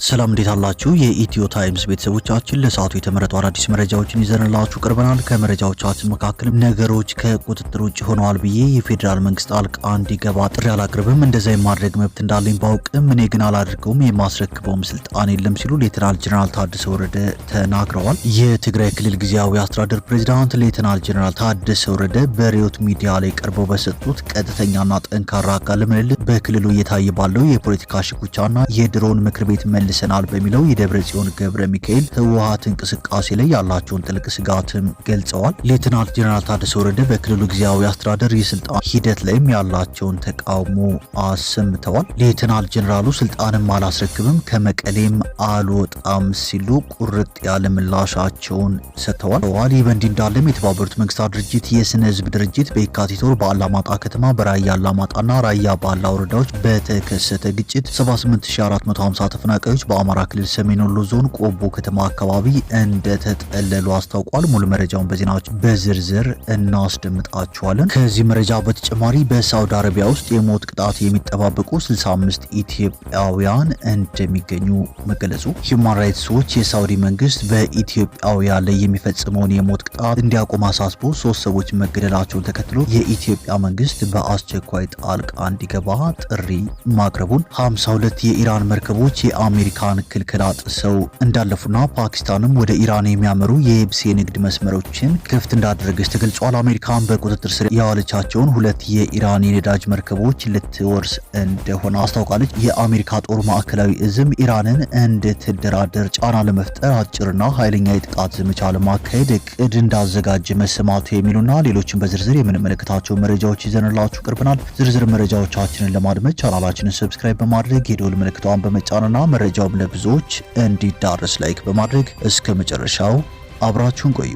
ሰላም እንዴት አላችሁ? የኢትዮ ታይምስ ቤተሰቦቻችን ለሰዓቱ የተመረጡ አዳዲስ መረጃዎችን ይዘንላችሁ ቀርበናል። ከመረጃዎቻችን መካከል ነገሮች ከቁጥጥር ውጭ ሆነዋል ብዬ የፌዴራል መንግስት ጣልቃ እንዲገባ ጥሪ አላቅርብም፣ እንደዛ የማድረግ መብት እንዳለኝ ባውቅም እኔ ግን አላደርገውም፣ የማስረክበውም ስልጣን የለም ሲሉ ሌተናል ጀነራል ታደሰ ወረደ ተናግረዋል። የትግራይ ክልል ጊዜያዊ አስተዳደር ፕሬዝዳንት ሌተናል ጀነራል ታደሰ ወረደ በሪዮት ሚዲያ ላይ ቀርበው በሰጡት ቀጥተኛና ጠንካራ ቃለ ምልልስ በክልሉ እየታየ ባለው የፖለቲካ ሽኩቻና የድሮን ምክር ቤት መልሰናል በሚለው የደብረ ጽዮን ገብረ ሚካኤል ህወሓት እንቅስቃሴ ላይ ያላቸውን ጥልቅ ስጋትም ገልጸዋል። ሌተናል ጀነራል ታደሰ ወረደ በክልሉ ጊዜያዊ አስተዳደር የስልጣን ሂደት ላይም ያላቸውን ተቃውሞ አሰምተዋል። ሌተናል ጀነራሉ ስልጣንም አላስረክብም ከመቀሌም አልወጣም ሲሉ ቁርጥ ያለ ምላሻቸውን ሰጥተዋል። ይህ በእንዲህ እንዳለም የተባበሩት መንግስታት ድርጅት የስነ ህዝብ ድርጅት በየካቲት ወር በአላማጣ ከተማ በራያ አላማጣና ራያ ባላ ወረዳዎች በተከሰተ ግጭት 78450 ተፈናቃዮች በአማራ ክልል ሰሜን ወሎ ዞን ቆቦ ከተማ አካባቢ እንደተጠለሉ አስታውቋል። ሙሉ መረጃውን በዜናዎች በዝርዝር እናስደምጣችኋለን። ከዚህ መረጃ በተጨማሪ በሳውዲ አረቢያ ውስጥ የሞት ቅጣት የሚጠባበቁ 65 ኢትዮጵያውያን እንደሚገኙ መገለጹ፣ ሂውማን ራይትስ ዎች የሳውዲ መንግስት በኢትዮጵያውያን ላይ የሚፈጽመውን የሞት ቅጣት እንዲያቆም አሳስቦ 3 ሰዎች መገደላቸውን ተከትሎ የኢትዮጵያ መንግስት በአስቸኳይ ጣልቃ እንዲገባ ጥሪ ማቅረቡን፣ 52 የኢራን መርከቦች የአሜሪካን ክልከላ ጥሰው እንዳለፉና ፓኪስታንም ወደ ኢራን የሚያመሩ የየብስ የንግድ መስመሮችን ክፍት እንዳደረገች ተገልጿል። አሜሪካን በቁጥጥር ስር ያዋለቻቸውን 2 የኢራን የነዳጅ መርከቦች ልትወርስ እንደሆነ አስታውቃለች። የአሜሪካ ጦር ማዕከላዊ እዝም ኢራንን እንድትደራደር ጫና ለመፍጠር አጭርና ኃይለኛ የጥቃት ዘመቻ ለማካሄድ እቅድ እንዳዘጋጀ መሰማቱ የሚሉና ሌሎችን በዝርዝር የምንመለከታቸው መረጃዎች ይዘንላችሁ ቀርበናል። ዝርዝር መረጃዎቻችንን ለማድመጥ ቻናላችንን ሰብስክራይብ በማድረግ የደወል ምልክቷን በመጫንና መረጃውም ለብዙዎች እንዲዳረስ ላይክ በማድረግ እስከ መጨረሻው አብራችሁን ቆዩ።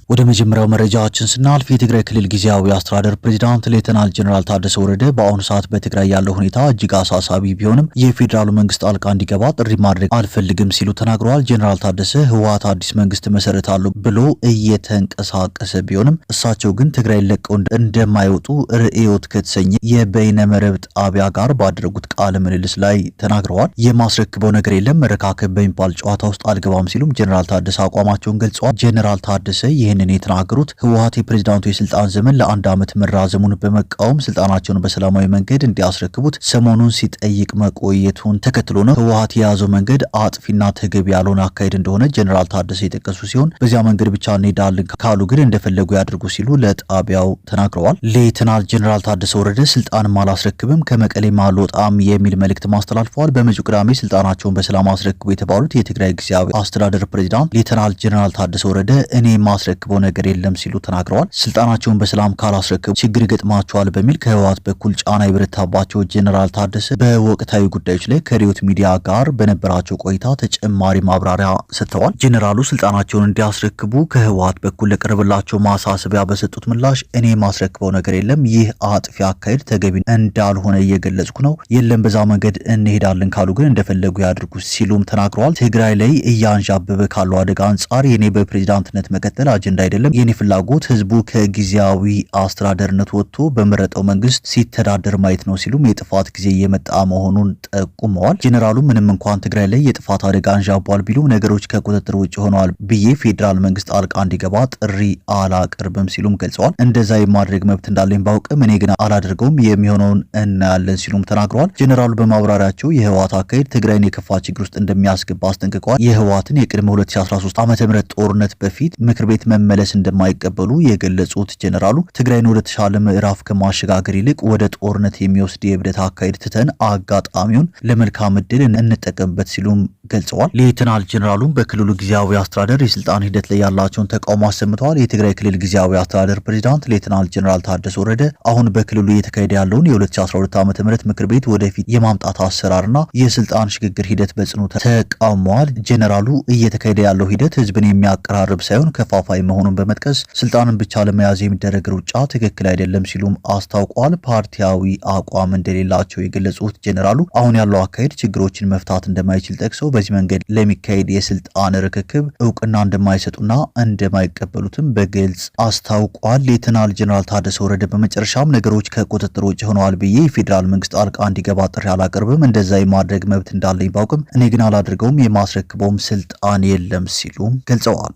ወደ መጀመሪያው መረጃችን ስናልፍ የትግራይ ክልል ጊዜያዊ አስተዳደር ፕሬዝዳንት ሌተናል ጀነራል ታደሰ ወረደ በአሁኑ ሰዓት በትግራይ ያለው ሁኔታ እጅግ አሳሳቢ ቢሆንም የፌዴራሉ መንግስት ጣልቃ እንዲገባ ጥሪ ማድረግ አልፈልግም ሲሉ ተናግረዋል። ጀነራል ታደሰ ህወሓት አዲስ መንግስት መሰረታሉ ብሎ እየተንቀሳቀሰ ቢሆንም እሳቸው ግን ትግራይ ለቀው እንደማይወጡ ርዕዮት ከተሰኘ የበይነመረብ ጣቢያ ጋር ባደረጉት ቃለ ምልልስ ላይ ተናግረዋል። የማስረክበው ነገር የለም፣ መረካከብ በሚባል ጨዋታ ውስጥ አልገባም ሲሉም ጀነራል ታደሰ አቋማቸውን ገልጸዋል። ጀነራል ታደሰ ይህንን የተናገሩት ህወሓት የፕሬዝዳንቱ የስልጣን ዘመን ለ1 ዓመት መራዘሙን በመቃወም ስልጣናቸውን በሰላማዊ መንገድ እንዲያስረክቡት ሰሞኑን ሲጠይቅ መቆየቱን ተከትሎ ነው። ህወሓት የያዘው መንገድ አጥፊና ተገቢ ያልሆነ አካሄድ እንደሆነ ጀነራል ታደሰ የጠቀሱ ሲሆን በዚያ መንገድ ብቻ እንሄዳለን ካሉ ግን እንደፈለጉ ያድርጉ ሲሉ ለጣቢያው ተናግረዋል። ሌተናል ጀነራል ታደሰ ወረደ ስልጣንም አላስረክብም ከመቀሌም አልወጣም የሚል መልእክት ማስተላልፈዋል። በመጪው ቅዳሜ ስልጣናቸውን በሰላም አስረክቡ የተባሉት የትግራይ ጊዜያዊ አስተዳደር ፕሬዝዳንት ሌተናል ጀነራል ታደሰ ወረደ እኔ ማስረክበው ነገር የለም ሲሉ ተናግረዋል። ስልጣናቸውን በሰላም ካላስረከቡ ችግር ይገጥማቸዋል በሚል ከህወሓት በኩል ጫና ይበረታባቸው ጀነራል ታደሰ በወቅታዊ ጉዳዮች ላይ ከሪዮት ሚዲያ ጋር በነበራቸው ቆይታ ተጨማሪ ማብራሪያ ሰጥተዋል። ጀነራሉ ስልጣናቸውን እንዲያስረክቡ ከህወሓት በኩል ለቀረበላቸው ማሳሰቢያ በሰጡት ምላሽ እኔ ማስረክበው ነገር የለም፣ ይህ አጥፊ አካሄድ ተገቢ እንዳልሆነ እየገለጽኩ ነው፣ የለም በዛ መንገድ እንሄዳለን ካሉ ግን እንደፈለጉ ያድርጉ ሲሉም ተናግረዋል። ትግራይ ላይ እያንዣበበ ካለው አደጋ አንጻር የኔ በፕሬዝዳንትነት መቀጠል አጀንዳ አይደለም፣ የኔ ፍላጎት ህዝቡ ከጊዜያዊ አስተዳደርነት ወጥቶ በመረጠው መንግስት ሲተዳደር ማየት ነው ሲሉም የጥፋት ጊዜ የመጣ መሆኑን ጠቁመዋል። ጀነራሉ ምንም እንኳን ትግራይ ላይ የጥፋት አደጋ አንዣቧል ቢሉም ነገሮች ከቁጥጥር ውጭ ሆነዋል ብዬ ፌዴራል መንግስት ጣልቃ እንዲገባ ጥሪ አላቀርብም ሲሉም ገልጸዋል። እንደዛ የማድረግ መብት እንዳለኝ ባውቅም እኔ ግን አላደርገውም፣ የሚሆነውን እናያለን ሲሉም ተናግረዋል። ጀነራሉ በማብራሪያቸው የህወሓት አካሄድ ትግራይን የከፋ ችግር ውስጥ እንደሚያስገባ አስጠንቅቀዋል። የህወሓትን የቅድመ 2013 ዓ.ም ጦርነት በፊት ምክር ቤት መመለስ እንደማይቀበሉ የገለጹት ጀነራሉ ትግራይን ወደ ተሻለ ምዕራፍ ከማሸጋገር ይልቅ ወደ ጦርነት የሚወስድ የእብደት አካሄድ ትተን አጋጣሚውን ለመልካም ዕድል እንጠቀምበት ሲሉም ገልጸዋል። ሌተናል ጀነራሉም በክልሉ ጊዜያዊ አስተዳደር የስልጣን ሂደት ላይ ያላቸውን ተቃውሞ አሰምተዋል። የትግራይ ክልል ጊዜያዊ አስተዳደር ፕሬዝዳንት ሌተናል ጀነራል ታደሰ ወረደ አሁን በክልሉ እየተካሄደ ያለውን የ2012 ዓ.ም ምክር ቤት ወደፊት የማምጣት አሰራርና የስልጣን ሽግግር ሂደት በጽኑ ተቃውመዋል። ጀነራሉ እየተካሄደ ያለው ሂደት ህዝብን የሚያቀራርብ ሳይሆን ከፋፋይ መሆን መሆኑን በመጥቀስ ስልጣንን ብቻ ለመያዝ የሚደረግ ሩጫ ትክክል አይደለም ሲሉም አስታውቋል። ፓርቲያዊ አቋም እንደሌላቸው የገለጹት ጄኔራሉ አሁን ያለው አካሄድ ችግሮችን መፍታት እንደማይችል ጠቅሰው በዚህ መንገድ ለሚካሄድ የስልጣን ርክክብ እውቅና እንደማይሰጡና እንደማይቀበሉትም በግልጽ አስታውቋል። ሌተናል ጄኔራል ታደሰ ወረደ በመጨረሻም ነገሮች ከቁጥጥር ውጭ ሆነዋል ብዬ የፌዴራል መንግስት ጣልቃ እንዲገባ ጥሪ አላቀርብም። እንደዛ የማድረግ መብት እንዳለኝ ባውቅም እኔ ግን አላድርገውም፣ የማስረክበውም ስልጣን የለም ሲሉም ገልጸዋል።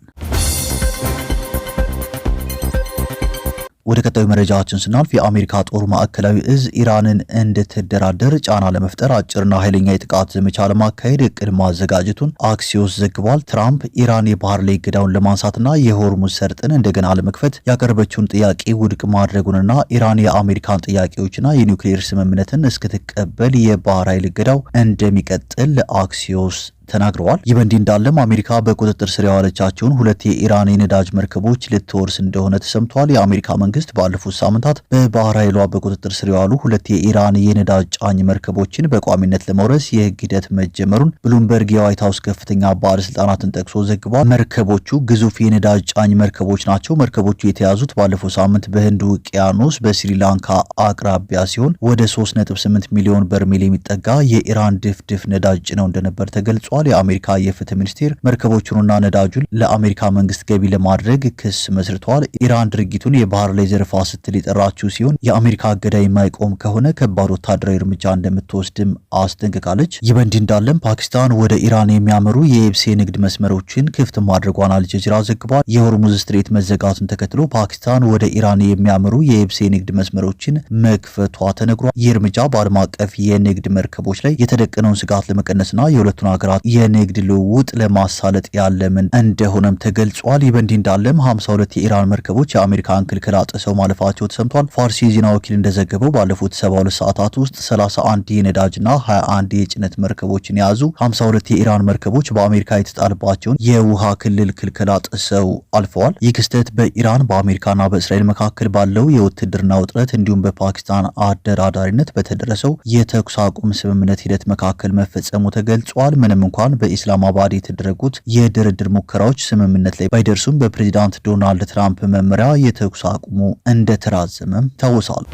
ወደ ቀጣዩ መረጃችን ስናልፍ የአሜሪካ ጦር ማዕከላዊ እዝ ኢራንን እንድትደራደር ጫና ለመፍጠር አጭርና ኃይለኛ የጥቃት ዘመቻ ለማካሄድ እቅድ ማዘጋጀቱን አክሲዮስ ዘግቧል። ትራምፕ ኢራን የባህር ላይ እገዳውን ለማንሳትና የሆርሙዝ ሰርጥን እንደገና ለመክፈት ያቀረበችውን ጥያቄ ውድቅ ማድረጉንና ኢራን የአሜሪካን ጥያቄዎችና የኒውክሌር ስምምነትን እስክትቀበል የባህር ኃይል እገዳው እንደሚቀጥል ለአክሲዮስ ተናግረዋል። ይህ በእንዲህ እንዳለም አሜሪካ በቁጥጥር ስር ያዋለቻቸውን 2 የኢራን የነዳጅ መርከቦች ልትወርስ እንደሆነ ተሰምቷል። የአሜሪካ መንግስት ባለፉት ሳምንታት በባህር ኃይሏ በቁጥጥር ስር የዋሉ 2 የኢራን የነዳጅ ጫኝ መርከቦችን በቋሚነት ለመውረስ የህግ ሂደት መጀመሩን ብሉምበርግ የዋይት ሀውስ ከፍተኛ ባለስልጣናትን ጠቅሶ ዘግቧል። መርከቦቹ ግዙፍ የነዳጅ ጫኝ መርከቦች ናቸው። መርከቦቹ የተያዙት ባለፈው ሳምንት በህንድ ውቅያኖስ በስሪላንካ አቅራቢያ ሲሆን ወደ 3.8 ሚሊዮን በርሜል የሚጠጋ የኢራን ድፍድፍ ነዳጅ ጭነው እንደነበር ተገልጿል። የአሜሪካ የፍትህ ሚኒስቴር መርከቦቹንና ነዳጁን ለአሜሪካ መንግስት ገቢ ለማድረግ ክስ መስርቷል። ኢራን ድርጊቱን የባህር ላይ ዘረፋ ስትል የጠራችው ሲሆን የአሜሪካ እገዳ የማይቆም ከሆነ ከባድ ወታደራዊ እርምጃ እንደምትወስድም አስጠንቅቃለች። ይህ በእንዲህ እንዳለም ፓኪስታን ወደ ኢራን የሚያመሩ የየብስ ንግድ መስመሮችን ክፍት ማድረጓን አልጀዚራ ዘግቧል። የሆርሙዝ ስትሬት መዘጋቱን ተከትሎ ፓኪስታን ወደ ኢራን የሚያመሩ የየብስ ንግድ መስመሮችን መክፈቷ ተነግሯል። ይህ እርምጃ በዓለም አቀፍ የንግድ መርከቦች ላይ የተደቀነውን ስጋት ለመቀነስና የሁለቱን ሀገራት የንግድ ልውውጥ ለማሳለጥ ያለምን እንደሆነም ተገልጿል። ይህ በእንዲህ እንዳለም 52 የኢራን መርከቦች የአሜሪካን ክልከላ ጥሰው ማለፋቸው ተሰምቷል። ፋርሲ ዜና ወኪል እንደዘገበው ባለፉት 72 ሰዓታት ውስጥ 31 የነዳጅና 21 የጭነት መርከቦችን የያዙ 52 የኢራን መርከቦች በአሜሪካ የተጣለባቸውን የውሃ ክልል ክልከላ ጥሰው አልፈዋል። ይህ ክስተት በኢራን በአሜሪካና በእስራኤል መካከል ባለው የውትድርና ውጥረት እንዲሁም በፓኪስታን አደራዳሪነት በተደረሰው የተኩስ አቁም ስምምነት ሂደት መካከል መፈጸሙ ተገልጿል። ምንም እንኳን በኢስላማባድ የተደረጉት የድርድር ሙከራዎች ስምምነት ላይ ባይደርሱም በፕሬዚዳንት ዶናልድ ትራምፕ መመሪያ የተኩስ አቁሙ እንደተራዘመም ይታወሳል።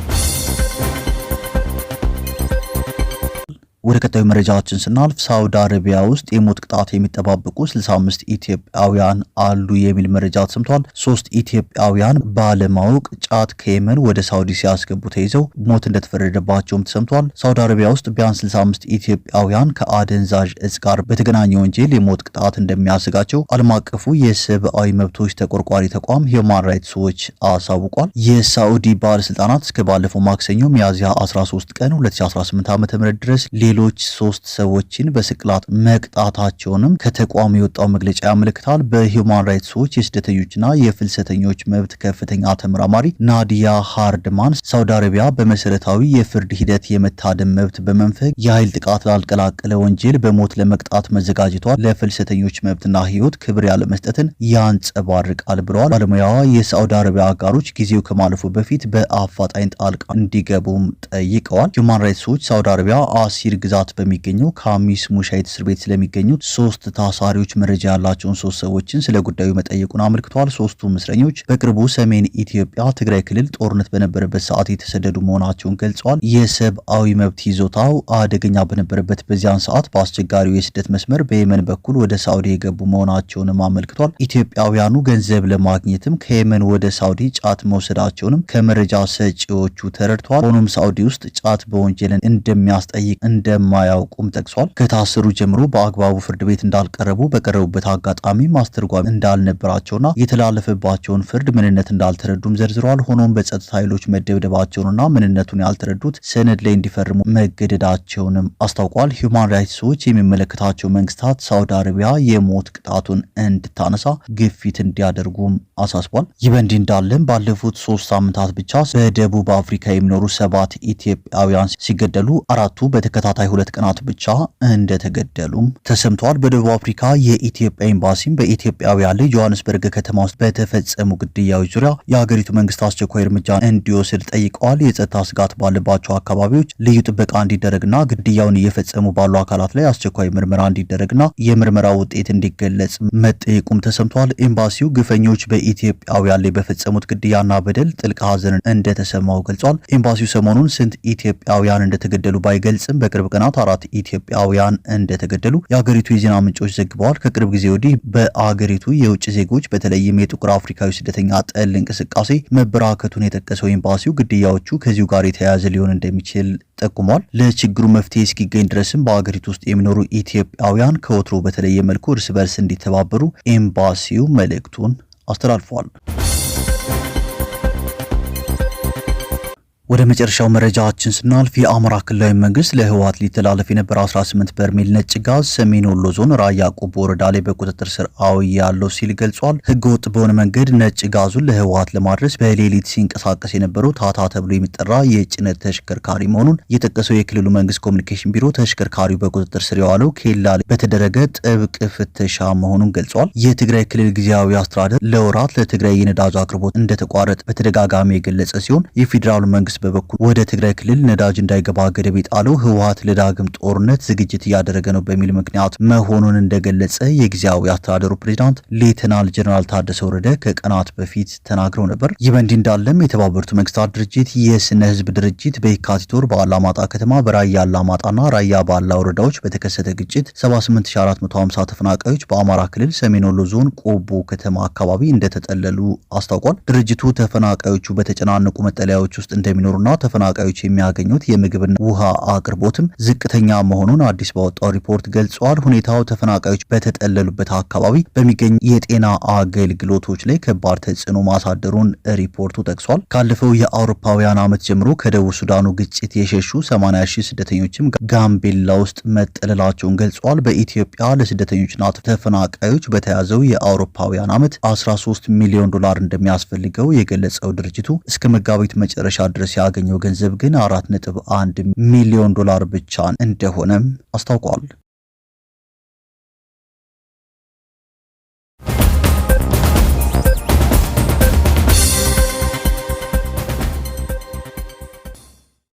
ወደ ቀጣዩ መረጃችን ስናልፍ ሳውዲ አረቢያ ውስጥ የሞት ቅጣት የሚጠባበቁ 65 ኢትዮጵያውያን አሉ የሚል መረጃ ተሰምቷል። 3 ኢትዮጵያውያን ባለማወቅ ጫት ከየመን ወደ ሳውዲ ሲያስገቡ ተይዘው ሞት እንደተፈረደባቸውም ተሰምቷል። ሳውዲ አረቢያ ውስጥ ቢያንስ 65 ኢትዮጵያውያን ከአደንዛዥ እጽ ጋር በተገናኘ ወንጀል የሞት ቅጣት እንደሚያሰጋቸው ዓለም አቀፉ የሰብአዊ መብቶች ተቆርቋሪ ተቋም ሂውማን ራይትስ ዎች አሳውቋል። የሳውዲ ባለስልጣናት እስከ ባለፈው ማክሰኞ ሚያዝያ 13 ቀን 2018 ዓ.ም ድረስ ሌሎች 3 ሰዎችን በስቅላት መቅጣታቸውንም ከተቋሙ የወጣው መግለጫ ያመለክታል። በሂውማን ራይትስ ዎች የስደተኞችና የፍልሰተኞች መብት ከፍተኛ ተመራማሪ ናዲያ ሃርድማን ሳውዲ አረቢያ በመሰረታዊ የፍርድ ሂደት የመታደም መብት በመንፈግ የኃይል ጥቃት ላልቀላቀለ ወንጀል በሞት ለመቅጣት መዘጋጀቷ ለፍልሰተኞች መብትና ሕይወት ክብር ያለመስጠትን ያንጸባርቃል ብለዋል። ባለሙያዋ የሳውዲ አረቢያ አጋሮች ጊዜው ከማለፉ በፊት በአፋጣኝ ጣልቃ እንዲገቡም ጠይቀዋል። ሂውማን ራይትስ ዎች ሳውዲ አረቢያ አሲር ግዛት በሚገኘው ካሚስ ሙሻይት እስር ቤት ስለሚገኙት 3 ታሳሪዎች መረጃ ያላቸውን 3 ሰዎችን ስለ ጉዳዩ መጠየቁን አመልክቷል። 3ቱም እስረኞች በቅርቡ ሰሜን ኢትዮጵያ ትግራይ ክልል ጦርነት በነበረበት ሰዓት የተሰደዱ መሆናቸውን ገልጸዋል። የሰብአዊ መብት ይዞታው አደገኛ በነበረበት በዚያን ሰዓት በአስቸጋሪው የስደት መስመር በየመን በኩል ወደ ሳውዲ የገቡ መሆናቸውንም አመልክቷል። ኢትዮጵያውያኑ ገንዘብ ለማግኘትም ከየመን ወደ ሳውዲ ጫት መውሰዳቸውንም ከመረጃ ሰጪዎቹ ተረድተዋል። ሆኖም ሳውዲ ውስጥ ጫት በወንጀል እንደሚያስጠይቅ እንደማያውቁም ጠቅሷል። ከታሰሩ ጀምሮ በአግባቡ ፍርድ ቤት እንዳልቀረቡ በቀረቡበት አጋጣሚ ማስተርጓሚ እንዳልነበራቸውና የተላለፈባቸውን ፍርድ ምንነት እንዳልተረዱም ዘርዝረዋል። ሆኖም በጸጥታ ኃይሎች መደብደባቸውንና ምንነቱን ያልተረዱት ሰነድ ላይ እንዲፈርሙ መገደዳቸውንም አስታውቋል። ሂውማን ራይትስ ዎች የሚመለከታቸው መንግስታት ሳውዲ አረቢያ የሞት ቅጣቱን እንድታነሳ ግፊት እንዲያደርጉም አሳስቧል። ይህ በእንዲህ እንዳለም ባለፉት 3 ሳምንታት ብቻ በደቡብ አፍሪካ የሚኖሩ 7 ኢትዮጵያውያን ሲገደሉ 4ቱ በተከታታይ ለተከታታይ 2 ቀናት ብቻ እንደተገደሉም ተሰምቷል። በደቡብ አፍሪካ የኢትዮጵያ ኤምባሲም በኢትዮጵያውያን ላይ ጆሃንስበርግ ከተማ ውስጥ በተፈጸሙ ግድያዎች ዙሪያ የሀገሪቱ መንግስት አስቸኳይ እርምጃ እንዲወስድ ጠይቀዋል። የጸጥታ ስጋት ባለባቸው አካባቢዎች ልዩ ጥበቃ እንዲደረግና ግድያውን እየፈጸሙ ባሉ አካላት ላይ አስቸኳይ ምርመራ እንዲደረግና የምርመራ ውጤት እንዲገለጽ መጠየቁም ተሰምቷል። ኤምባሲው ግፈኞች በኢትዮጵያውያን ላይ በፈጸሙት ግድያና በደል ጥልቅ ሐዘን እንደተሰማው ገልጿል። ኤምባሲው ሰሞኑን ስንት ኢትዮጵያውያን እንደተገደሉ ባይገልጽም በቅርብ ቀናት 4 ኢትዮጵያውያን እንደተገደሉ የሀገሪቱ የዜና ምንጮች ዘግበዋል። ከቅርብ ጊዜ ወዲህ በአገሪቱ የውጭ ዜጎች በተለይም የጥቁር አፍሪካዊ ስደተኛ ጠል እንቅስቃሴ መበራከቱን የጠቀሰው ኤምባሲው ግድያዎቹ ከዚሁ ጋር የተያያዘ ሊሆን እንደሚችል ጠቁሟል። ለችግሩ መፍትሄ እስኪገኝ ድረስም በአገሪቱ ውስጥ የሚኖሩ ኢትዮጵያውያን ከወትሮ በተለየ መልኩ እርስ በርስ እንዲተባበሩ ኤምባሲው መልእክቱን አስተላልፏል። ወደ መጨረሻው መረጃችን ስናልፍ የአማራ ክልላዊ መንግስት ለህወሓት ሊተላለፍ የነበረ 18 በርሜል ነጭ ጋዝ ሰሜን ወሎ ዞን ራያ ቆቦ ወረዳ ላይ በቁጥጥር ስር አውያለሁ ሲል ገልጿል። ህገወጥ በሆነ መንገድ ነጭ ጋዙን ለህወሓት ለማድረስ በሌሊት ሲንቀሳቀስ የነበረው ታታ ተብሎ የሚጠራ የጭነት ተሽከርካሪ መሆኑን የጠቀሰው የክልሉ መንግስት ኮሚኒኬሽን ቢሮ ተሽከርካሪው በቁጥጥር ስር የዋለው ኬላ ላይ በተደረገ ጥብቅ ፍተሻ መሆኑን ገልጿል። የትግራይ ክልል ጊዜያዊ አስተዳደር ለወራት ለትግራይ የነዳጅ አቅርቦት እንደተቋረጠ በተደጋጋሚ የገለጸ ሲሆን የፌዴራሉ መንግስት በበኩል ወደ ትግራይ ክልል ነዳጅ እንዳይገባ ገደብ የጣለው ህወሓት ለዳግም ጦርነት ዝግጅት እያደረገ ነው በሚል ምክንያት መሆኑን እንደገለጸ የጊዜያዊ አስተዳደሩ ፕሬዝዳንት ሌተናል ጀነራል ታደሰ ወረደ ከቀናት በፊት ተናግረው ነበር። ይህ በእንዲህ እንዳለም የተባበሩት መንግስታት ድርጅት የስነ ህዝብ ድርጅት በየካቲት ወር በአላማጣ ከተማ በራያ አላማጣና ራያ ባላ ወረዳዎች በተከሰተ ግጭት 78450 ተፈናቃዮች በአማራ ክልል ሰሜን ወሎ ዞን ቆቦ ከተማ አካባቢ እንደተጠለሉ አስታውቋል። ድርጅቱ ተፈናቃዮቹ በተጨናነቁ መጠለያዎች ውስጥ እንደሚኖሩና ተፈናቃዮች የሚያገኙት የምግብና ውሃ አቅርቦትም ዝቅተኛ መሆኑን አዲስ ባወጣው ሪፖርት ገልጿል። ሁኔታው ተፈናቃዮች በተጠለሉበት አካባቢ በሚገኙ የጤና አገልግሎቶች ላይ ከባድ ተጽዕኖ ማሳደሩን ሪፖርቱ ጠቅሷል። ካለፈው የአውሮፓውያን ዓመት ጀምሮ ከደቡብ ሱዳኑ ግጭት የሸሹ 80 ሺህ ስደተኞችም ጋምቤላ ውስጥ መጠለላቸውን ገልጿል። በኢትዮጵያ ለስደተኞችና ተፈናቃዮች በተያዘው የአውሮፓውያን ዓመት 13 ሚሊዮን ዶላር እንደሚያስፈልገው የገለጸው ድርጅቱ እስከ መጋቢት መጨረሻ ድረስ ያገኘው ገንዘብ ግን 4.1 ሚሊዮን ዶላር ብቻ እንደሆነም አስታውቋል።